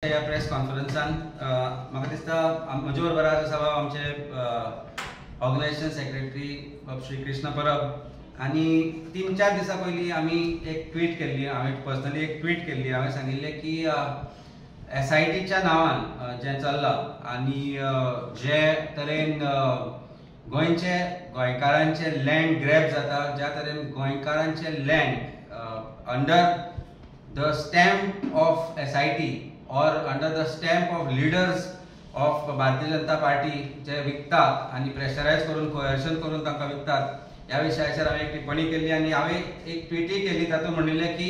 या प्रेस कॉन्फरन्सान म्हाका दिसता म्हजे बरोबर आज आसा आमचे ऑर्गनायझेशन सेक्रेटरी श्री कृष्ण परब आनी 3-4 दिसां पयलीं आमी एक ट्वीट केल्ली, हांवें पर्सनली एक ट्वीट केल्ली. हांवें सांगिल्लें की SITच्या नांवान जें चल्लां आनी जे तरेन गोंयकारांचे लँड ग्रॅब जाता, ज्या तरेन गोंयकारांचे land under the stamp of SIT or under the stamp of leaders of Bharatiya Janata party जे विकतात आणि प्रेशरायज करून कोयर्शन करून तांकां विकतात, ह्या विशयाचेर हांवें एक टिप्पणी केल्ली आनी हांवें एक ट्विटूय केल्ली. तातूंत म्हणिल्लें की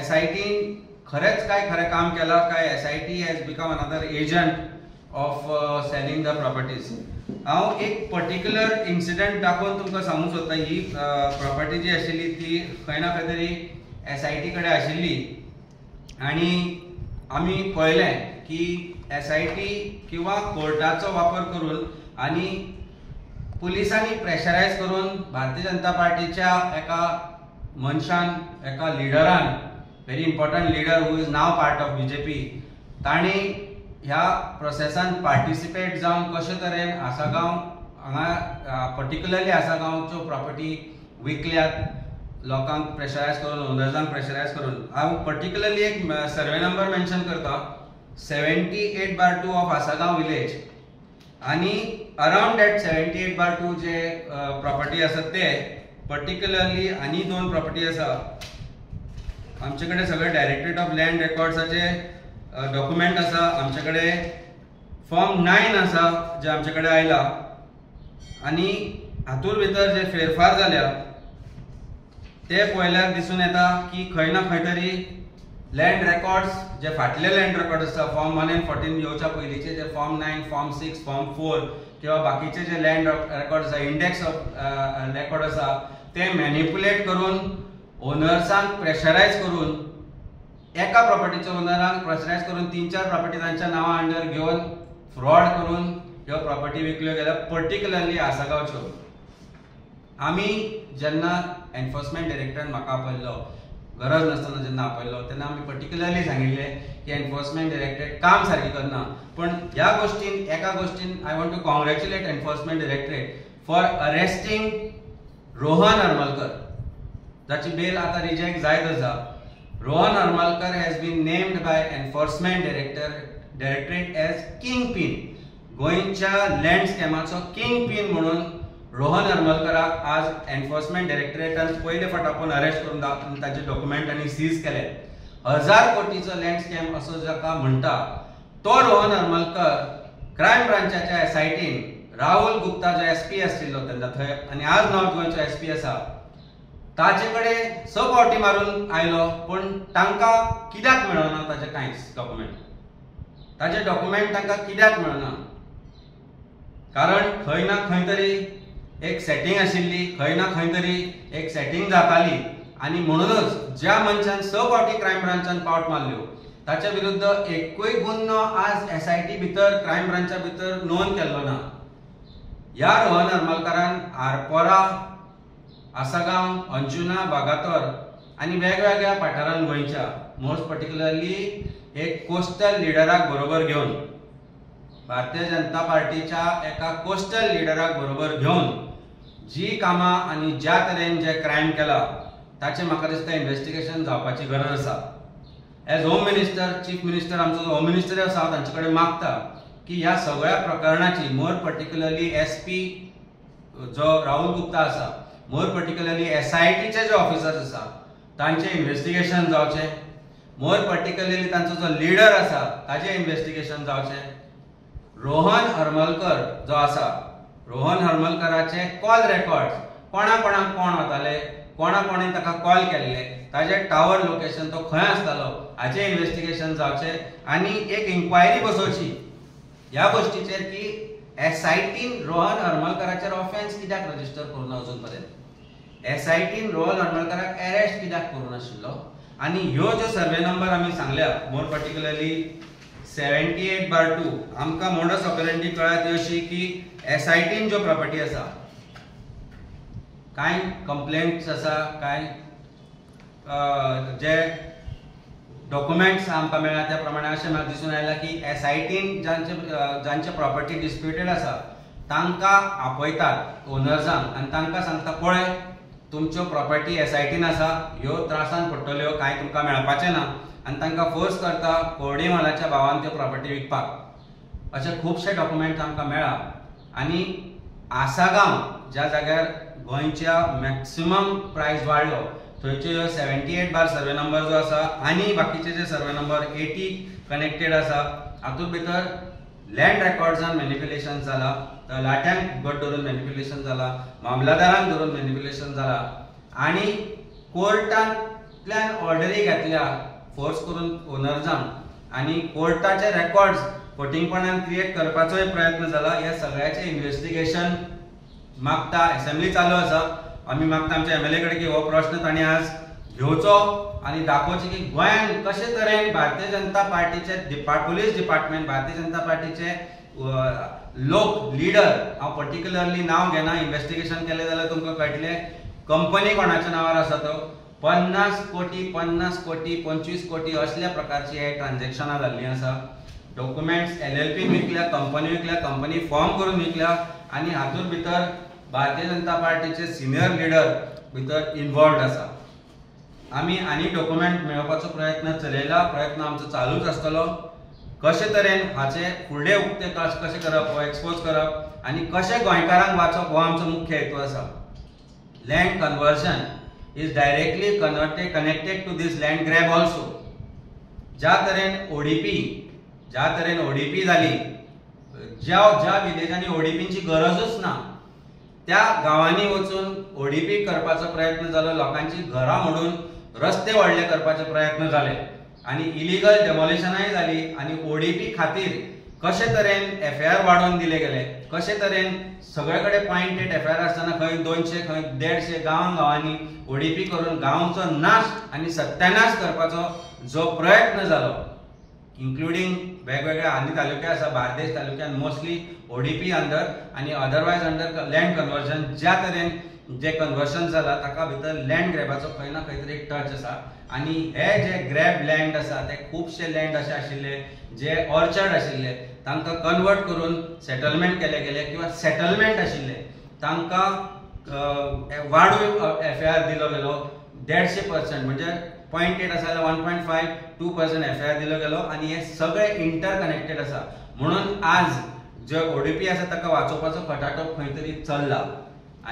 SIT खरेंच काय खरें काम केलां काय SIT has become another agent of selling the properties. हांव एक पर्टिक्युलर इन्सिडंट दाखोवन तुमकां सांगूंक सोदता. ही प्रॉपर्टी जी आशिल्ली ती खंय ना खंय तरी SIT कडेन आशिल्ली आनी आमी पळयलें की SIT किंवा कोर्टाचो वापर करून आनी पुलिसांनी प्रेशरायज करून भारतीय जनता पार्टीच्या एका मनशान, एका लिडरान, very important leader who is now part of BJP, तांणी ह्या प्रोसेसान पार्टिसिपेट जावन कशे तरेन आसागांव हांगा पर्टिक्युलरली आसागांवच्यो प्रॉपर्टी विकल्यात, लोकांक प्रेशरायज करून, ओनर्सांक प्रेशरायज करून. हांव पर्टिक्युलरली एक सर्वे नंबर मेन्शन करता, 78/2 ऑफ आसागांव विलेज आनी अराउंड दॅट 78/2 जे प्रॉपर्टी आसा ते पर्टिक्युलरली आनी 2 प्रॉपर्टी आसा. आमचे कडेन सगळे डायरेक्टरेट ऑफ लँड रेकॉर्ड्साचे डॉक्युमेंट आसा, आमचे कडेन फॉर्म 9 आसा जे आमचे कडेन आयला आनी हातूंत भितर जे फेरफार जाल्या ते पळयल्यार दिसून येता की खंय ना खंय तरी लँड रेकॉर्ड्स जे फाटले लँड रेकॉर्ड आसा फॉर्म 1 and 14 येवच्या पयलींचे जे फॉर्म 9, फॉर्म 6, फॉर्म 4 किंवा बाकीचे जे लँड रेकॉर्ड आसा, इंडेक्स ऑफ रेकॉर्ड आसा, ते मॅनिप्युलेट करून ओनर्सांक प्रेशरायज करून एका प्रॉपर्टीच्या ओनरांक प्रेशरायज करून 3-4 प्रॉपर्टी तांच्या नांवा अंडर घेवन फ्रॉड करून ह्यो प्रॉपर्टी विकल्यो गेल्या, पर्टिक्युलरली आसागांवच्यो. आमी जेन्ना एनफोर्समेंट डायरेक्टरान म्हाका आपयल्लो, गरज नासतना जेन्ना आपयल्लो, तेन्ना आमी पर्टिक्युलरली सांगिल्लें की एनफोर्समेंट डायरेक्टरेट काम सारकें करना. पण ह्या गोश्टीन, एका गोश्टीन I want to congratulate enforcement directorate for arresting Rohan Harmalkar, जाची बेल आतां रिजेक्ट जायत आसा. Rohan Harmalkar has been named by enforcement directorate as kingpin, गोंयच्या लँड स्कॅमाचो किंग पिन म्हणून रोहन हरमलकराक आज एनफोर्समेंट डायरेक्टरेटान पयले फावट आपण अरेस्ट करून ताचे डॉक्युमेंट आनी सीज केले. 1000 कोटीचो लँड स्कॅम असो जाका म्हणटा तो रोहन हरमलकर क्रायम ब्रांचाच्या SITन राहुल गुप्ता जो SP आशिल्लो तेन्ना थंय आनी आज नॉर्थ गोंयचो SP आसा, ताचे कडेन 6 फावटी मारून आयलो, पण तांकां कित्याक मेळना ताचे कांयच डॉक्युमेंट, ताचे डॉक्युमेंट तांकां कित्याक मेळना? कारण खंय ना खंय तरी एक सेटिंग आशिल्ली, खंय ना खंय तरी एक सेटिंग जाताली आनी म्हणूनच ज्या मनशान 6 फावटी क्रायम ब्रांचान पावट मारल्यो ताच्या विरुद्ध एकूय गुन्हो आज SIT भितर, क्रायम ब्रांचा भितर नोंद केल्लो ना. ह्या रोहन हरमलकरान आरपोरा, आसागांव, अंजुना, बागातोर आनी वेगवेगळ्या वाठारांत गोंयच्या, मोस्ट पर्टिक्युलरली एक कोस्टल लिडराक बरोबर घेवन, भारतीय जनता पार्टीच्या एका कोस्टल लिडराक बरोबर घेवन जी कामां आनी ज्या तरेन जे क्रायम केला ताचे म्हाका दिसता इन्व्हेस्टिगेशन जावपाची गरज आसा. As home minister, chief minister, आमचो जो होम मिनिस्टर आसा, तांचे कडेन मागता की ह्या सगळ्या प्रकरणाची, मोर पर्टिक्युलरली SP जो राहुल गुप्ता आसा, मोर पर्टिक्युलरली SITचे जे ऑफिसर्स आसा तांचे इन्व्हेस्टिगेशन जावचें, मोर पर्टिक्युलरली तांचो जो लिडर आसा ताचे इन्व्हेस्टिगेशन जावचें. रोहन हरमलकर जो आसा, रोहन हरमलकराचे कॉल रेकॉर्ड्स, कोणा कोणाक कोण वताले, कोणा कोणी ताका कॉल केल्ले, ताजे टावर लोकेशन तो खंय आसतालो हाचे इन्व्हेस्टिगेशन जावचें आनी एक इन्क्वायरी बसोवची ह्या गोश्टीचेर की SITन रोहन हरमलकराचेर ऑफेन्स कित्याक रजिस्टर करूना अजून पर्यंत, SITन रोहन हरमलकराक अरेस्ट कित्याक करूं नाशिल्लो. आनी ह्यो ज्यो सर्वे नंबर आमी सांगल्या, मोर पर्टिक्युलरली 78/2, आमकां मोडस ऑपरेंडी कळ्ळ्या ती अशी की SITन ज्यो प्रॉपर्टी आसा, कांय कंप्लेंट्स आसा, कांय जे डॉक्युमेंट्स आमकां मेळ्ळा त्या प्रमाणे अशें म्हाका दिसून आयलां की SITन जांचे प्रॉपर्टी डिस्प्युटेड आसा तांकां आपयतात ओनर्सांक आनी तांकां सांगता पळय तुमच्यो प्रॉपर्टी SITन आसा ह्यो त्रासान पडटल्यो कांय तुमकां मेळपाचें ना आनी तांकां फोर्स करता कोर्डे मालाच्या भावान त्यो प्रॉपर्टी विकपाक अशे खुबशे डॉक्युमेंट्स आमकां मेळ्ळा आनी आसागांव ज्या जाग्यार गोंयच्या मॅक्सिमम प्रायस वाडलो थंयच्यो ह्यो 78 सर्वे नंबर जो आसा आनी बाकीचे जे सर्वे नंबर 80 कनेक्टेड आसा हातूंत भितर लँड रेकॉर्ड्सान मॅनिप्युलेशन जाला तलाट्यांक गट धरून मॅनिप्युलेशन जाला मामलादारांक धरून मॅनिप्युलेशन जाला आनी कोर्टांतल्यान ऑर्डरी घेतल्या फोर्स करून ओनर्सांक आनी कोर्टाचे रेकॉर्ड्स फटींगपणान क्रिएट करपाचोय प्रयत्न जाला ह्या सगळ्याचे इन्व्हेस्टिगेशन मागता असेंब्ली चालू आसा आमी मागता आमच्या MLA कडेन की हो प्रश्न तांणी आज घेवचो आनी दाखोवचें की गोंयान कशे तरेन भारतीय जनता पार्टीचे पुलीस डिपार्टमेंट भारतीय जनता पार्टीचे लोक लिडर हांव पर्टिक्युलरली नांव घेना इन्व्हेस्टिगेशन केलें जाल्यार तुमकां कळटलें कंपनी कोणाच्या नांवार आसा तो 50 कोटी 25 कोटी असल्या प्रकारची हे ट्रान्झॅक्शनां जाल्लीं आसा डॉक्युमेंट्स LLP विकल्या कंपनी फॉर्म करून विकल्या आनी हातूंत भितर भारतीय जनता पार्टीचे सिनियर लिडर भितर इन्वॉल्वड आसा आमी आनी डॉक्युमेंट मेळोवपाचो प्रयत्न चलयला प्रयत्न आमचो चालूच आसतलो कशे तरेन हाचे फुडले उक्ते कशे करप हो एक्सपोज करप आनी कशे गोंयकारांक वाचप हो आमचो मुख्य हेतू आसा land conversion is directly connected to this land grab also ज्या तरेन ODP जाली ज्या विलेजांनी ODPची गरजूच ना त्या गांवांनी वचून ODP करपाचो प्रयत्न जालो लोकांची घरां मोडून रस्ते व्हडले करपाचे प्रयत्न जाले आनी इलिगल डेमोलिशनाय जाली आनी ODP खातीर कशे तरेन FIR वाडोवन दिले गेले कशे तरेन सगळे कडेन पॉइंटेड FIR आसतना खंय 200 खंय 150 गांवांनी ODP करून गांवचो नाश आनी सत्यानाश करपाचो जो प्रयत्न जालो इन्क्लुडिंग वेगवेगळे आनी तालुके आसा बार्देस तालुक्यान मोस्टली ODP अंडर आनी अदरवायज अंडर लँड कन्वर्जन ज्या तरेन जे कन्वर्शन जाला ताका भितर लँड ग्रॅबाचो खंय ना खंय तरी टच आसा आनी हे जे ग्रॅब लँड आसा ते खुबशे लँड अशे आशिल्ले जे ऑर्चर्ड आशिल्ले तांकां कन्वर्ट करून सेटलमेंट केले गेले किंवा सेटलमेंट आशिल्ले तांकां वाडूय FIR दिलो गेलो 150% म्हणजे 0.8 आसा जाल्यार 1.5-2% FIR दिलो गेलो आनी हे सगळे इंटरकनेक्टेड आसा म्हणून आज जो ODP आसा ताका वाचोवपाचो खटाटोप खंय तरी चल्ला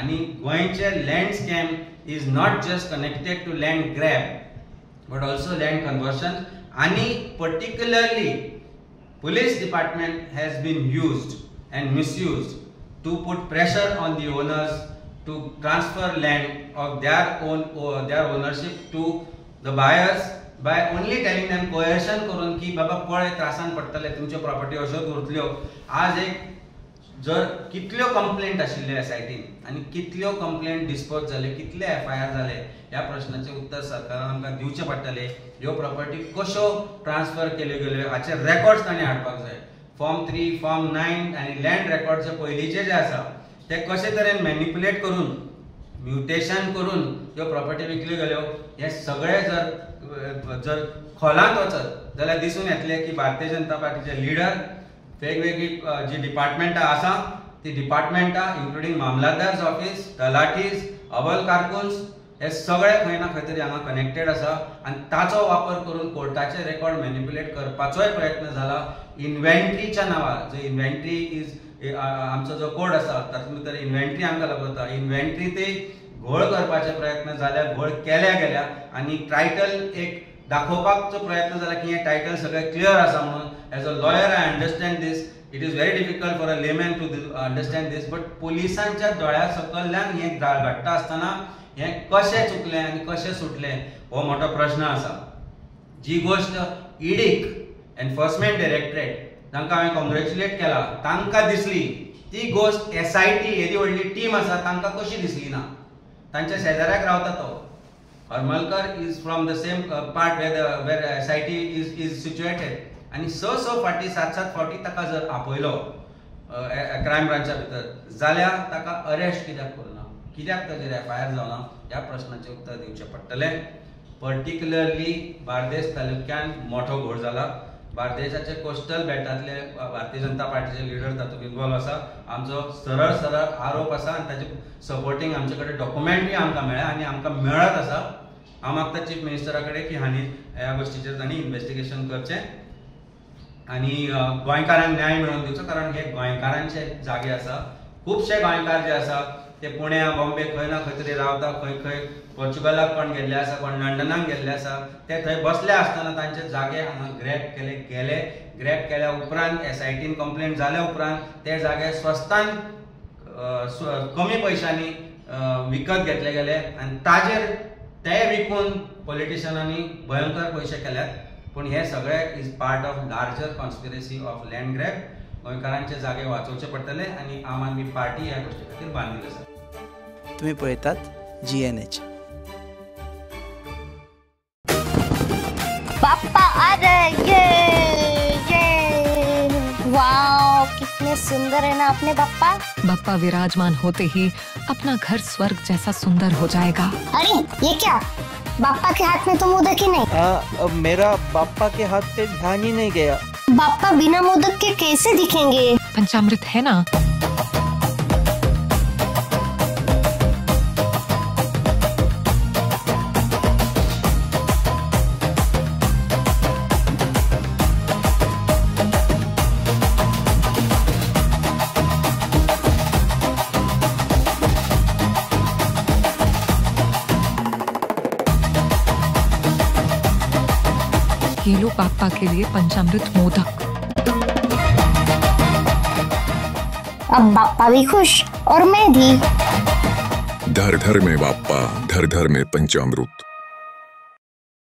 आनी गोंयचे land scam is not just connected to land grab but also land conversion आनी particularly police department has been used and misused to put pressure on the owners to transfer land of their ownership to the buyers by only telling them coercion करून की बाबा पळय त्रासान पडटले तुमच्यो property अश्योच उरतल्यो आज एक जर कितल्यो कंप्लेंट आशिल्ल्यो SITन आनी कितल्यो कंप्लेंट डिस्पोज जाले कितले FIR जाले ह्या प्रश्नाचे उत्तर सरकारान आमकां दिवचे पडटले ह्यो प्रॉपर्टी कश्यो ट्रान्सफर केल्यो गेल्यो हाचे रेकॉर्ड्स ताणें हाडपाक जाय फॉर्म 3 फॉर्म 9 आनी लँड रेकॉर्ड्स जे पयलींचे जे आसा ते कशे तरेन मॅनिप्युलेट करून म्युटेशन करून ह्यो प्रॉपर्टी विकल्यो गेल्यो हे सगळे जर खोलांत वचत जाल्यार दिसून येतले की भारतीय जनता पार्टीचे लिडर वेगवेगळी जी डिपार्टमेंटां आसा ती डिपार्टमेंटां इन्क्लुडिंग मामलादार्स ऑफिस तलाटीज अबल कारकुन्स हे सगळे खंय ना खंय तरी हांगा कनेक्टेड आसा आनी ताचो वापर करून कोर्टाचे रेकॉर्ड मॅनिप्युलेट करपाचोय प्रयत्न जाला इन्व्हेंटरीच्या नांवार जो इन्व्हेंटरी इज आमचो जो कोड आसा तातूंत भितर इन्व्हेंटरी आमकां लागता इन्व्हेंटरी ते घोळ करपाचे प्रयत्न जाल्या घोळ केल्या गेल्या आनी टायटल एक दाखोवपाचो प्रयत्न जाला की हे टायटल सगळे क्लियर आसा म्हणून as a lawyer I understand this it is very difficult for a layman to understand this but पुलिसांच्या दोळ्या सकयल्यान हे घडटा आसतना हे कशें चुकलें आनी कशें सुटलें हो मोठो प्रश्न आसा जी गोष्ट ईडीक एनफोर्समेंट डायरेक्टरेट तांकां हांवें कॉंग्रॅच्युलेट केला तांकां दिसली ती गोष्ट SIT येदी व्हडली टीम आसा तांकां कशी दिसली ना तांच्या शेजाऱ्याक रावता तो Harmalkar is from the same part वेर SIT इज सिच्युएटेड आनी स फावटी 7 फावटी ताका जर आपयलो क्रायम ब्रांचा भितर जाल्यार ताका अरेस्ट कित्याक करूना कित्याक ताचेर FIR जावना ह्या प्रश्नाचें उत्तर दिवचें पडटलें पर्टिक्युलरली बार्देस तालुक्यान मोठो घोड जाला. बार्देशाचे कोस्टल बेल्टांतले भारतीय जनता पार्टीचे लिडर तातूंत इन्वॉल्व आसा. आमचो सरळ सरळ आरोप आसा आनी ताचे सपोर्टींग आमचे कडेन डॉक्युमेंटूय आमकां मेळ्ळा आनी आमकां मेळत आसा. हांव मागता चीफ मिनिस्टरा कडेन की हांणी ह्या गोश्टीचेर तांणी इन्व्हेस्टिगेशन करचें आनी गोंयकारांक न्याय मेळोवन दिवचो. कारण हे गोंयकारांचे जागे आसा. खुबशे गोंयकार जे आसा ते पुण्या बॉम्बे खंय ना खंय तरी रावता. खंय खंय पोर्चुगलाक कोण गेल्ले आसा, कोण लंडनाक गेल्ले आसा. ते थंय बसले आसतना तांचे जागे हांगा ग्रॅब गेले. ग्रॅब केल्या उपरांत SITन कंप्लेंट जाल्या उपरांत ते जागे स्वस्तान कमी पयशांनी विकत घेतले गेले आनी ताजेर ते विकून पॉलिटिशियनांनी भयंकर पयशे केल्यात. पूण हे सगळे is part of larger conspiracy of land grab. गोंयकारांचे जागे वाचोवचे पडटले आनी आम आदमी पार्टी ह्या गोश्टी खातीर बांदिल्ली आसा. तुम्ही पळयतात GNH. पापा आ रहे ये वाओ, कितने सुंदर है ना अपने बप्पा. बप्पा विराजमान होते ही अपना घर स्वर्ग जैसा सुंदर हो जाएगा. अरे ये क्या, बाप्पा के हाथ में तो मोदक ही नहीं. मेरा बाप्पा के हाथ पे ध्यान ही नहीं गया. बाप्पा बिना मोदक के कैसे दिखेंगे. पंचामृत है ना. ये लो पापा के लिए पंचामृत मोदक. अब बाप्पा भी खुश और मैं भी. धर धर में बाप्पा, धर धर में पंचामृत.